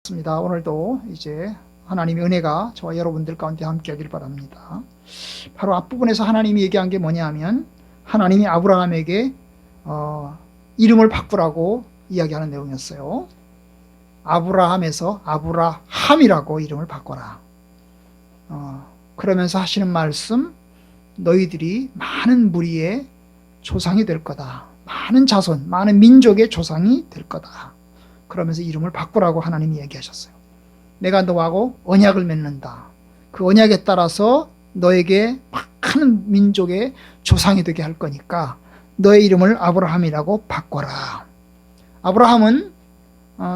습니다. 오늘도 이제 하나님의 은혜가 저와 여러분들 가운데 함께 하길 바랍니다. 바로 앞부분에서 하나님이 얘기한 게 뭐냐면 하나님이 아브라함에게 이름을 바꾸라고 이야기하는 내용이었어요. 아브라함에서 아브라함이라고 이름을 바꿔라. 그러면서 하시는 말씀, 너희들이 많은 무리의 조상이 될 거다. 많은 자손, 많은 민족의 조상이 될 거다. 그러면서 이름을 바꾸라고 하나님이 얘기하셨어요. 내가 너하고 언약을 맺는다. 그 언약에 따라서 너에게 많은 민족의 조상이 되게 할 거니까 너의 이름을 아브라함이라고 바꿔라. 아브라함은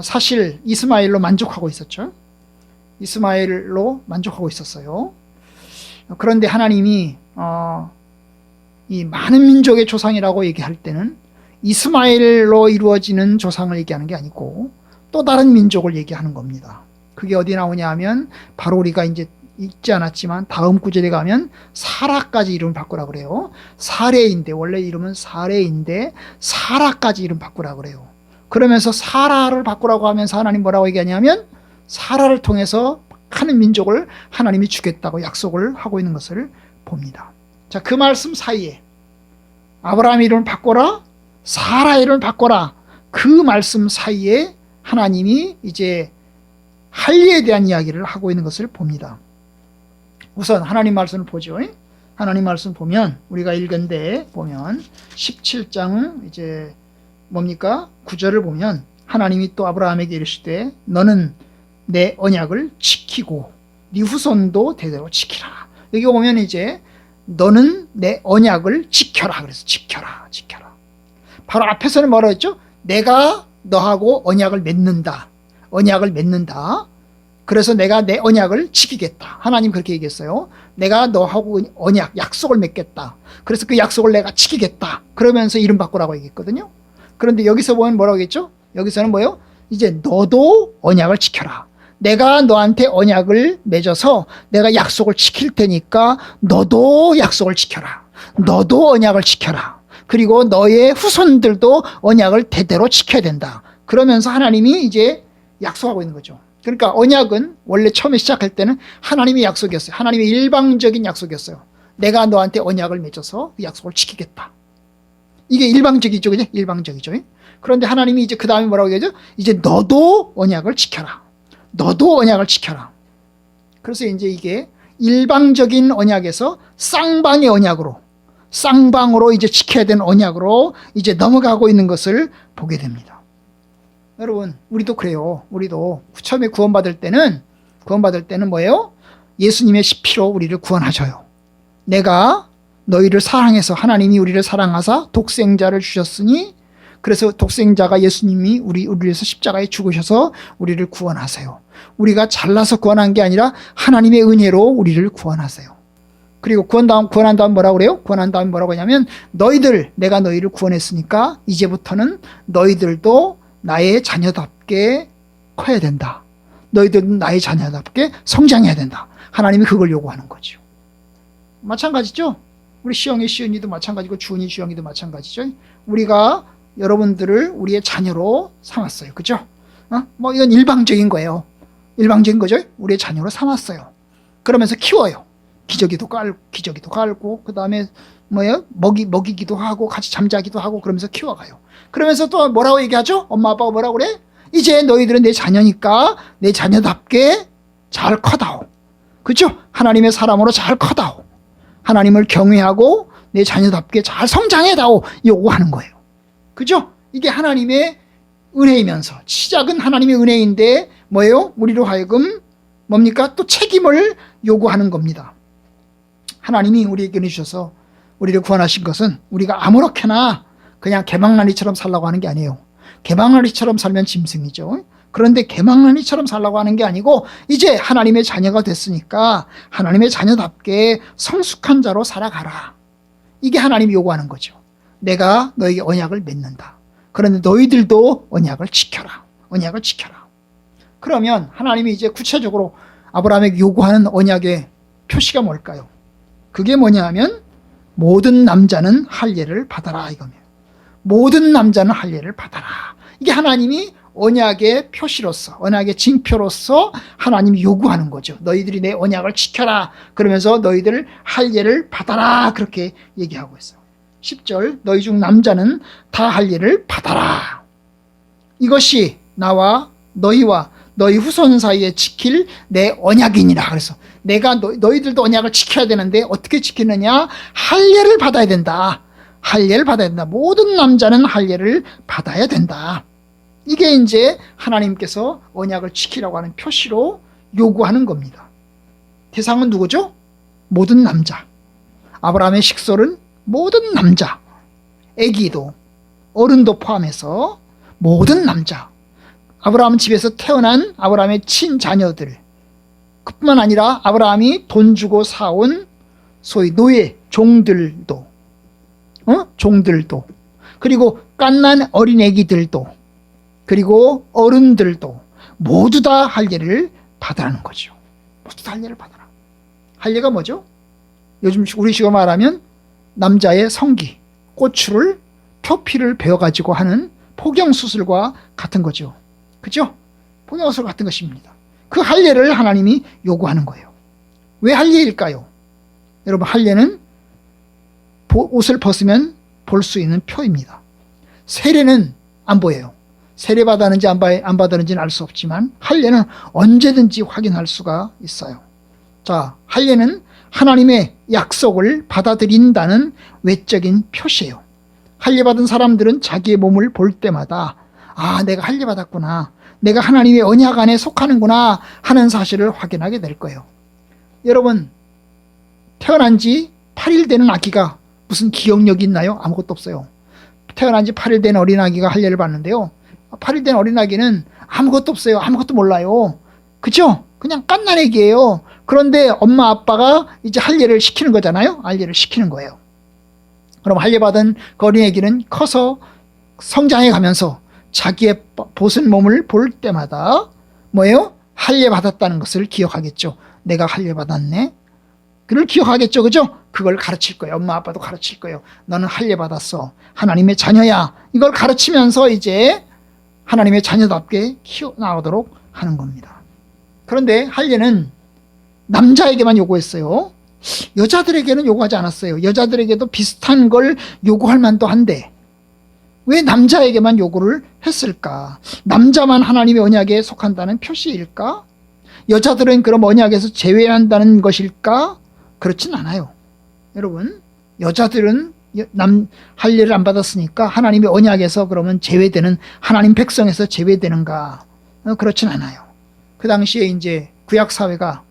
사실 이스마엘로 만족하고 있었죠. 이스마엘로 만족하고 있었어요. 그런데 하나님이 이 많은 민족의 조상이라고 얘기할 때는 이스마엘로 이루어지는 조상을 얘기하는 게 아니고 또 다른 민족을 얘기하는 겁니다. 그게 어디 나오냐 하면 바로 우리가 이제 읽지 않았지만 다음 구절에 가면 사라까지 이름을 바꾸라 그래요. 사레인데 원래 이름은 사레인데 사라까지 이름 바꾸라 그래요. 그러면서 사라를 바꾸라고 하면서 하나님 뭐라고 얘기하냐면 사라를 통해서 많은 민족을 하나님이 주겠다고 약속을 하고 있는 것을 봅니다. 자, 그 말씀 사이에 아브라함 이름을 바꿔라, 사라 이름을 바꿔라, 그 말씀 사이에 하나님이 이제 할 일에 대한 이야기를 하고 있는 것을 봅니다. 우선 하나님 말씀을 보죠. 하나님 말씀 보면 우리가 읽은데 보면 17장 이제 뭡니까? 9절을 보면 하나님이 또 아브라함에게 이르시되 너는 내 언약을 지키고 네 후손도 대대로 지키라. 여기 보면 이제 너는 내 언약을 지켜라. 그래서 지켜라. 바로 앞에서는 뭐라고 했죠? 내가 너하고 언약을 맺는다. 언약을 맺는다. 그래서 내가 내 언약을 지키겠다. 하나님 그렇게 얘기했어요. 내가 너하고 언약, 약속을 맺겠다. 그래서 그 약속을 내가 지키겠다. 그러면서 이름 바꾸라고 얘기했거든요. 그런데 여기서 보면 뭐라고 했죠? 여기서는 뭐예요? 이제 너도 언약을 지켜라. 내가 너한테 언약을 맺어서 내가 약속을 지킬 테니까 너도 약속을 지켜라. 너도 언약을 지켜라. 그리고 너의 후손들도 언약을 대대로 지켜야 된다. 그러면서 하나님이 이제 약속하고 있는 거죠. 그러니까 언약은 원래 처음에 시작할 때는 하나님의 약속이었어요. 하나님의 일방적인 약속이었어요. 내가 너한테 언약을 맺어서 그 약속을 지키겠다. 이게 일방적이죠. 그죠? 일방적이죠. 그런데 하나님이 이제 그 다음에 뭐라고 얘기하죠? 이제 너도 언약을 지켜라. 너도 언약을 지켜라. 그래서 이제 이게 일방적인 언약에서 쌍방의 언약으로, 쌍방으로 이제 지켜야 되는 언약으로 이제 넘어가고 있는 것을 보게 됩니다. 여러분, 우리도 그래요. 우리도 처음에 구원받을 때는 뭐예요? 예수님의 피로 우리를 구원하셔요. 내가 너희를 사랑해서 하나님이 우리를 사랑하사 독생자를 주셨으니 그래서 독생자가 예수님이 우리를 위해서 십자가에 죽으셔서 우리를 구원하세요. 우리가 잘나서 구원한 게 아니라 하나님의 은혜로 우리를 구원하세요. 그리고 구원한 다음 뭐라고 그래요? 구원한 다음 뭐라고 하냐면 내가 너희를 구원했으니까 이제부터는 너희들도 나의 자녀답게 커야 된다. 너희들은 나의 자녀답게 성장해야 된다. 하나님이 그걸 요구하는 거죠. 마찬가지죠? 우리 시영이도 마찬가지고 주은이도 마찬가지죠. 우리가 여러분들을 우리의 자녀로 삼았어요. 그죠? 뭐 이건 일방적인 거예요. 일방적인 거죠. 우리의 자녀로 삼았어요. 그러면서 키워요. 기저귀도 깔고 그 다음에 뭐예요? 먹이기도 하고 같이 잠자기도 하고 그러면서 키워가요. 그러면서 또 뭐라고 얘기하죠? 엄마 아빠가 뭐라고 그래? 이제 너희들은 내 자녀니까 내 자녀답게 잘 커다오. 그죠? 하나님의 사람으로 잘 커다오. 하나님을 경외하고 내 자녀답게 잘 성장해다오. 요구하는 거예요. 그죠? 이게 하나님의 은혜이면서 시작은 하나님의 은혜인데 뭐예요? 우리로 하여금 뭡니까? 또 책임을 요구하는 겁니다. 하나님이 우리에게 주셔서 우리를 구원하신 것은 우리가 아무렇게나 그냥 개망나니처럼 살라고 하는 게 아니에요. 개망나니처럼 살면 짐승이죠. 그런데 개망나니처럼 살라고 하는 게 아니고 이제 하나님의 자녀가 됐으니까 하나님의 자녀답게 성숙한 자로 살아가라. 이게 하나님이 요구하는 거죠. 내가 너에게 언약을 맺는다. 그런데 너희들도 언약을 지켜라. 언약을 지켜라. 그러면 하나님이 이제 구체적으로 아브라함에게 요구하는 언약의 표시가 뭘까요? 그게 뭐냐 하면 모든 남자는 할례를 받아라 이겁니다. 모든 남자는 할례를 받아라. 이게 하나님이 언약의 표시로서, 언약의 징표로서 하나님이 요구하는 거죠. 너희들이 내 언약을 지켜라. 그러면서 너희들 할례를 받아라. 그렇게 얘기하고 있어요. 10절, 너희 중 남자는 다 할례를 받아라. 이것이 나와 너희와 너희 후손 사이에 지킬 내 언약이니라. 그래서 내가 너희들도 언약을 지켜야 되는데 어떻게 지키느냐? 할례를 받아야 된다. 할례를 받아야 된다. 모든 남자는 할례를 받아야 된다. 이게 이제 하나님께서 언약을 지키라고 하는 표시로 요구하는 겁니다. 대상은 누구죠? 모든 남자. 아브라함의 식솔은 모든 남자. 아기도 어른도 포함해서 모든 남자. 아브라함 집에서 태어난 아브라함의 친자녀들, 그뿐만 아니라 아브라함이 돈 주고 사온 소위 노예, 종들도, 종들도, 그리고 갓난 어린 아기들도, 그리고 어른들도 모두 다 할례를 받으라는 거죠. 모두 다 할례를 받아라. 할례가 뭐죠? 요즘 우리식으로 말하면 남자의 성기, 고추를, 표피를 베어가지고 하는 포경수술과 같은 거죠. 그죠? 포경수술 같은 것입니다. 그 할례를 하나님이 요구하는 거예요. 왜 할례일까요? 여러분, 할례는 옷을 벗으면 볼 수 있는 표입니다. 세례는 안 보여요. 세례 받았는지 안 받았는지는 알 수 없지만 할례는 언제든지 확인할 수가 있어요. 자, 할례는 하나님의 약속을 받아들인다는 외적인 표시예요. 할례 받은 사람들은 자기의 몸을 볼 때마다 아, 내가 할례 받았구나. 내가 하나님의 언약 안에 속하는구나 하는 사실을 확인하게 될 거예요. 여러분, 태어난 지 8일 되는 아기가 무슨 기억력이 있나요? 아무것도 없어요. 태어난 지 8일 된 어린아기가 할례를 받는데요. 8일 된 어린아기는 아무것도 없어요. 아무것도 몰라요. 그죠? 그냥 갓난 애기예요. 그런데 엄마 아빠가 이제 할례를 시키는 거잖아요. 할례를 시키는 거예요. 그럼 할례 받은 그 어린애기는 커서 성장해 가면서 자기의 벗은 몸을 볼 때마다 뭐예요? 할례 받았다는 것을 기억하겠죠. 내가 할례 받았네. 그걸 기억하겠죠. 그죠? 그걸 가르칠 거예요. 엄마 아빠도 가르칠 거예요. 너는 할례 받았어. 하나님의 자녀야. 이걸 가르치면서 이제 하나님의 자녀답게 키워나가도록 하는 겁니다. 그런데 할례는 남자에게만 요구했어요. 여자들에게는 요구하지 않았어요. 여자들에게도 비슷한 걸 요구할 만도 한데 왜 남자에게만 요구를 했을까? 남자만 하나님의 언약에 속한다는 표시일까? 여자들은 그럼 언약에서 제외한다는 것일까? 그렇진 않아요. 여러분, 여자들은 할례를 안 받았으니까 하나님의 언약에서 그러면 제외되는, 하나님 백성에서 제외되는가? 그렇진 않아요. 그 당시에 이제 구약사회가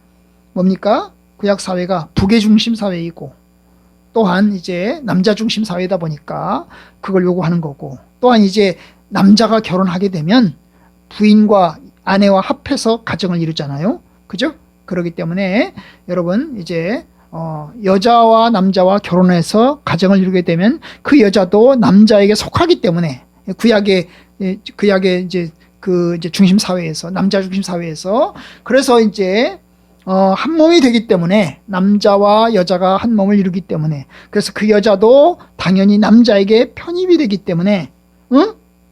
뭡니까? 구약사회가 부계 중심 사회이고 또한 이제 남자 중심 사회다 보니까 그걸 요구하는 거고, 또한 이제 남자가 결혼하게 되면 부인과 아내와 합해서 가정을 이루잖아요. 그죠? 그렇기 때문에 여러분 이제 여자와 남자와 결혼해서 가정을 이루게 되면 그 여자도 남자에게 속하기 때문에 구약의 이제 이제 중심 사회에서, 남자 중심 사회에서, 그래서 이제 한 몸이 되기 때문에, 남자와 여자가 한 몸을 이루기 때문에, 그래서 그 여자도 당연히 남자에게 편입이 되기 때문에,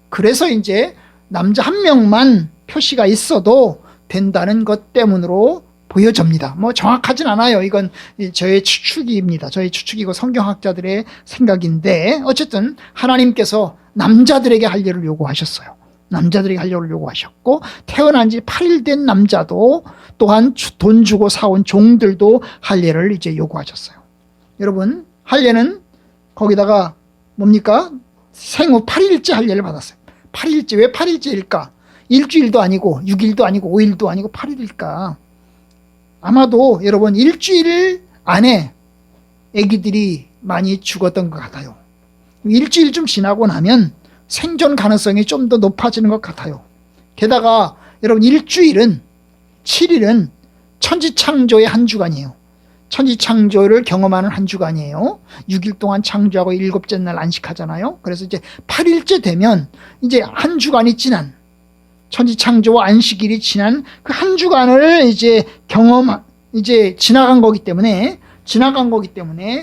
그래서 이제 남자 한 명만 표시가 있어도 된다는 것 때문으로 보여집니다. 뭐 정확하진 않아요. 이건 저의 추측입니다. 저의 추측이고 성경학자들의 생각인데, 어쨌든 하나님께서 남자들에게 할례를 요구하셨어요. 남자들에게 할례를 요구하셨고, 태어난 지 8일 된 남자도 또한 돈 주고 사온 종들도 할례를 이제 요구하셨어요. 여러분, 할례는 거기다가 뭡니까? 생후 8일째 할례를 받았어요. 8일째. 왜 8일째일까? 일주일도 아니고 6일도 아니고 5일도 아니고 8일일까? 아마도 여러분 일주일 안에 아기들이 많이 죽었던 것 같아요. 일주일 좀 지나고 나면 생존 가능성이 좀 더 높아지는 것 같아요. 게다가 여러분 일주일은, 7일은 천지창조의 한 주간이에요. 천지창조를 경험하는 한 주간이에요. 6일 동안 창조하고 7째 날 안식하잖아요. 그래서 이제 8일째 되면 이제 한 주간이 지난, 천지창조와 안식일이 지난 그 한 주간을 이제 지나간 거기 때문에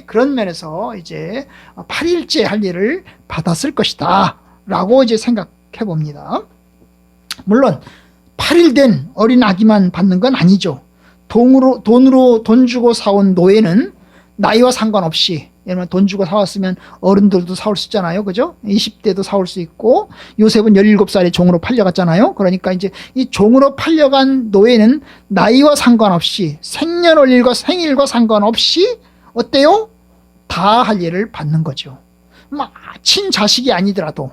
그런 면에서 이제 8일째 할례를 받았을 것이다 라고 이제 생각해 봅니다. 물론 8일 된 어린 아기만 받는 건 아니죠. 돈 주고 사온 노예는 나이와 상관없이, 예를 들면 돈 주고 사왔으면 어른들도 사올 수 있잖아요. 그죠? 20대도 사올 수 있고, 요셉은 17살에 종으로 팔려갔잖아요. 그러니까 이제 이 종으로 팔려간 노예는 나이와 상관없이, 생년월일과 생일과 상관없이 어때요? 다 할례를 받는 거죠. 친자식이 아니더라도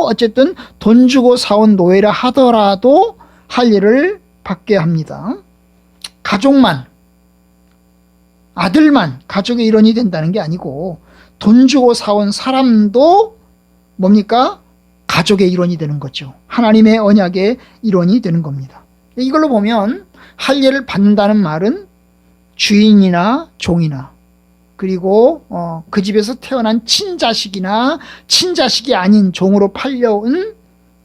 어쨌든 돈 주고 사온 노예라 하더라도 할례를 받게 합니다. 가족만, 아들만 가족의 일원이 된다는 게 아니고 돈 주고 사온 사람도 뭡니까? 가족의 일원이 되는 거죠. 하나님의 언약의 일원이 되는 겁니다. 이걸로 보면 할례를 받는다는 말은 주인이나 종이나, 그리고 그 집에서 태어난 친자식이나 친자식이 아닌 종으로 팔려온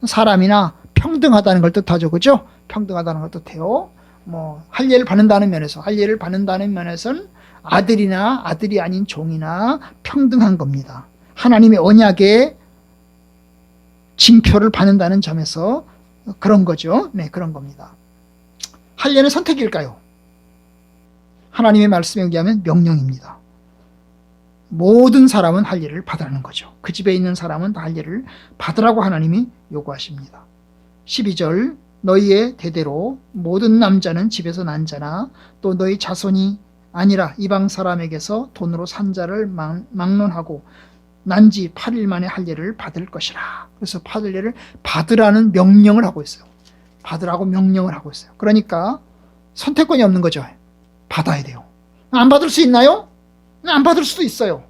사람이나 평등하다는 걸 뜻하죠. 그죠? 평등하다는 걸 뜻해요. 할례를 받는다는 면에서는 아들이나 아들이 아닌 종이나 평등한 겁니다. 하나님의 언약의 징표를 받는다는 점에서 그런 거죠. 네, 그런 겁니다. 할례는 선택일까요? 하나님의 말씀에 의하면 명령입니다. 모든 사람은 할례를 받으라는 거죠. 그 집에 있는 사람은 다 할례를 받으라고 하나님이 요구하십니다. 12절, 너희의 대대로 모든 남자는 집에서 난 자나 또 너희 자손이 아니라 이방 사람에게서 돈으로 산 자를 막론하고 난 지 8일 만에 할례를 받을 것이라. 그래서 할례를 받으라는 명령을 하고 있어요. 받으라고 명령을 하고 있어요. 그러니까 선택권이 없는 거죠. 받아야 돼요. 안 받을 수 있나요? 안 받을 수도 있어요.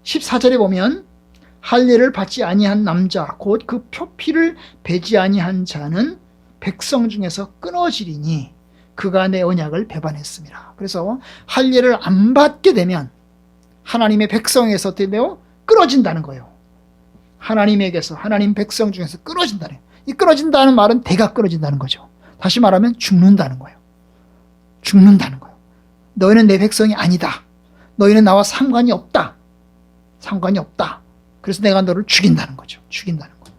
14절에 보면 할례를 받지 아니한 남자 곧 그 표피를 베지 아니한 자는 백성 중에서 끊어지리니 그가 내 언약을 배반했습니다. 그래서 할례를 안 받게 되면 하나님의 백성에서 끊어진다는 거예요. 하나님에게서, 하나님 백성 중에서 끊어진다는 거예요. 이 끊어진다는 말은 대가 끊어진다는 거죠. 다시 말하면 죽는다는 거예요. 죽는다는 거예요. 너희는 내 백성이 아니다. 너희는 나와 상관이 없다. 상관이 없다. 그래서 내가 너를 죽인다는 거죠. 죽인다는 거예요.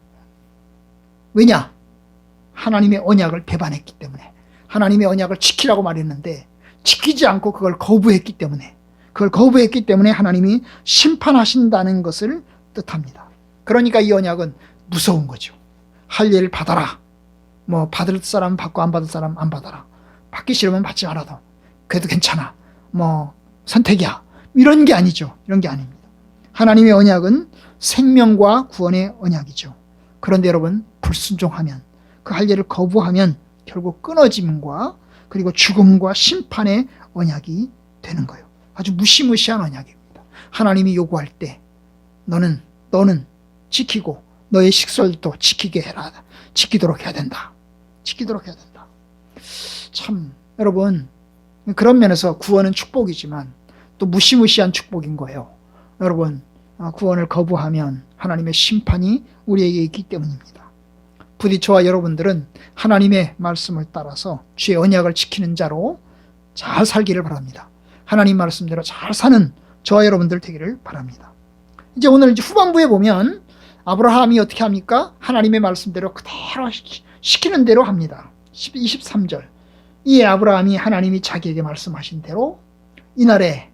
왜냐? 하나님의 언약을 배반했기 때문에. 하나님의 언약을 지키라고 말했는데 지키지 않고 그걸 거부했기 때문에 하나님이 심판하신다는 것을 뜻합니다. 그러니까 이 언약은 무서운 거죠. 할례를 받아라. 받을 사람 받고 안 받을 사람 안 받아라. 받기 싫으면 받지 말아도 그래도 괜찮아. 선택이야. 이런 게 아니죠. 이런 게 아닙니다. 하나님의 언약은 생명과 구원의 언약이죠. 그런데 여러분, 불순종하면, 그 할례를 거부하면 결국 끊어짐과 그리고 죽음과 심판의 언약이 되는 거예요. 아주 무시무시한 언약입니다. 하나님이 요구할 때 너는 지키고 너의 식솔도 지키도록 해야 된다. 참 여러분, 그런 면에서 구원은 축복이지만 또 무시무시한 축복인 거예요. 여러분, 구원을 거부하면 하나님의 심판이 우리에게 있기 때문입니다. 부디 저와 여러분들은 하나님의 말씀을 따라서 주의 언약을 지키는 자로 잘 살기를 바랍니다. 하나님 말씀대로 잘 사는 저와 여러분들 되기를 바랍니다. 이제 오늘 후반부에 보면 아브라함이 어떻게 합니까? 하나님의 말씀대로 그대로 시키는 대로 합니다. 23절. 이에 아브라함이 하나님이 자기에게 말씀하신 대로 이날에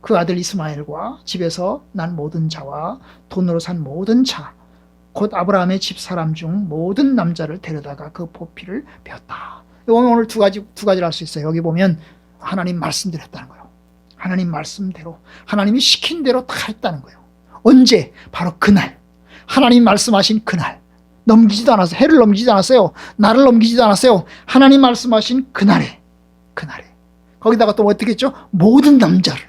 그 아들 이스마엘과 집에서 난 모든 자와 돈으로 산 모든 자, 곧 아브라함의 집 사람 중 모든 남자를 데려다가 그 포피를 베었다. 오늘 두 가지를 할 수 있어요. 여기 보면 하나님 말씀대로 했다는 거예요. 하나님 말씀대로, 하나님이 시킨 대로 다 했다는 거예요. 언제? 바로 그날. 하나님 말씀하신 그날. 넘기지도 않았어요. 해를 넘기지도 않았어요. 날을 넘기지도 않았어요. 하나님 말씀하신 그날에. 거기다가 또 어떻게 했죠? 모든 남자를,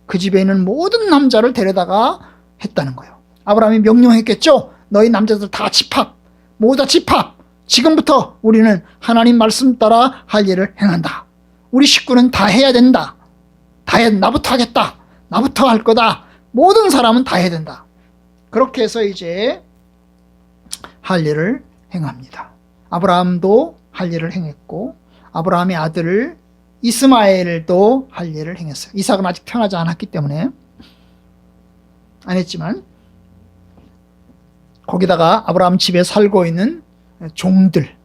그 집에 있는 모든 남자를 데려다가 했다는 거예요. 아브라함이 명령했겠죠? 너희 남자들 다 집합, 모두 다 집합. 지금부터 우리는 하나님 말씀 따라 할례를 행한다. 우리 식구는 다 해야 된다. 나부터 하겠다. 나부터 할 거다. 모든 사람은 다 해야 된다. 그렇게 해서 이제 할례를 행합니다. 아브라함도 할례를 행했고 아브라함의 아들 이스마엘도 할례를 행했어요. 이삭은 아직 태어나지 않았기 때문에 안 했지만 거기다가 아브라함 집에 살고 있는 종들,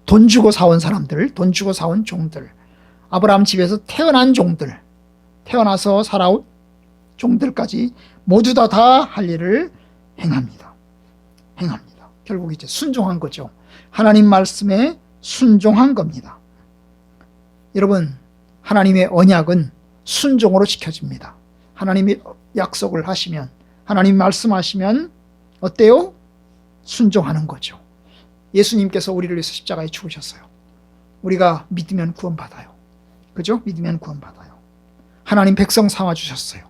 돈 주고 사온 사람들, 돈 주고 사온 종들, 아브라함 집에서 태어난 종들, 태어나서 살아온 종들까지 모두 다 할 일을 행합니다. 결국 이제 순종한 거죠. 하나님 말씀에 순종한 겁니다. 여러분, 하나님의 언약은 순종으로 지켜집니다. 하나님이 약속을 하시면, 하나님 말씀하시면 어때요? 순종하는 거죠. 예수님께서 우리를 위해서 십자가에 죽으셨어요. 우리가 믿으면 구원받아요. 그죠? 믿으면 구원받아요. 하나님 백성 삼아주셨어요.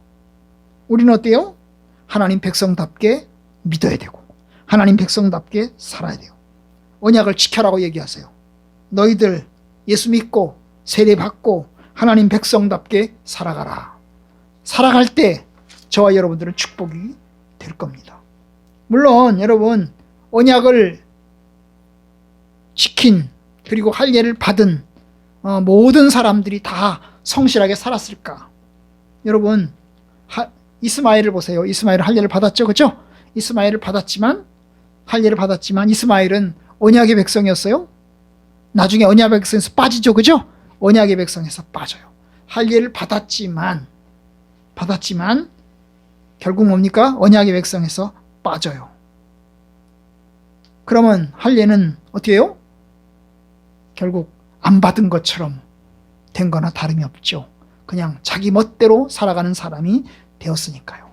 우리는 어때요? 하나님 백성답게 믿어야 되고 하나님 백성답게 살아야 돼요. 언약을 지켜라고 얘기하세요. 너희들 예수 믿고 세례받고 하나님 백성답게 살아가라. 살아갈 때 저와 여러분들은 축복이 될 겁니다. 물론 여러분, 언약을 지킨 그리고 할례를 받은 모든 사람들이 다 성실하게 살았을까? 여러분, 이스마엘을 보세요. 이스마엘은 할례를 받았죠, 그죠? 이스마엘을 받았지만, 할례를 받았지만 이스마엘은 언약의 백성이었어요. 나중에 언약의 백성에서 빠지죠, 그죠? 언약의 백성에서 빠져요. 할례를 받았지만 결국 뭡니까? 언약의 백성에서 빠져요. 그러면 할례는 어떻게 해요? 결국 안 받은 것처럼 된 거나 다름이 없죠. 그냥 자기 멋대로 살아가는 사람이 되었으니까요.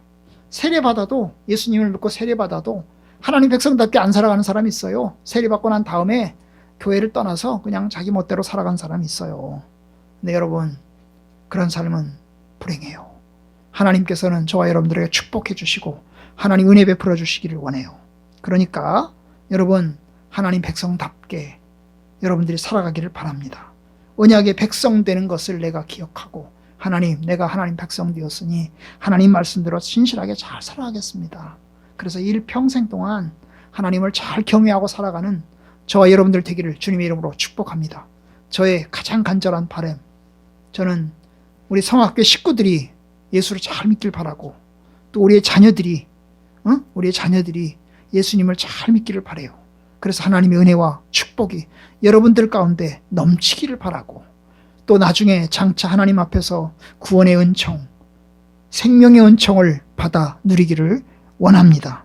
세례받아도, 예수님을 믿고 세례받아도 하나님 백성답게 안 살아가는 사람이 있어요. 세례받고 난 다음에 교회를 떠나서 그냥 자기 멋대로 살아간 사람이 있어요. 근데 여러분, 그런 삶은 불행해요. 하나님께서는 저와 여러분들에게 축복해 주시고 하나님 은혜 베풀어 주시기를 원해요. 그러니까 여러분, 하나님 백성답게 여러분들이 살아가기를 바랍니다. 언약의 백성 되는 것을 내가 기억하고, 하나님, 내가 하나님 백성 되었으니 하나님 말씀대로 신실하게 잘 살아가겠습니다. 그래서 일평생 동안 하나님을 잘 경외하고 살아가는 저와 여러분들 되기를 주님의 이름으로 축복합니다. 저의 가장 간절한 바람, 저는 우리 성학교 식구들이 예수를 잘 믿길 바라고, 또 우리의 자녀들이 예수님을 잘 믿기를 바라요. 그래서 하나님의 은혜와 축복이 여러분들 가운데 넘치기를 바라고, 또 나중에 장차 하나님 앞에서 구원의 은총, 생명의 은총을 받아 누리기를 원합니다.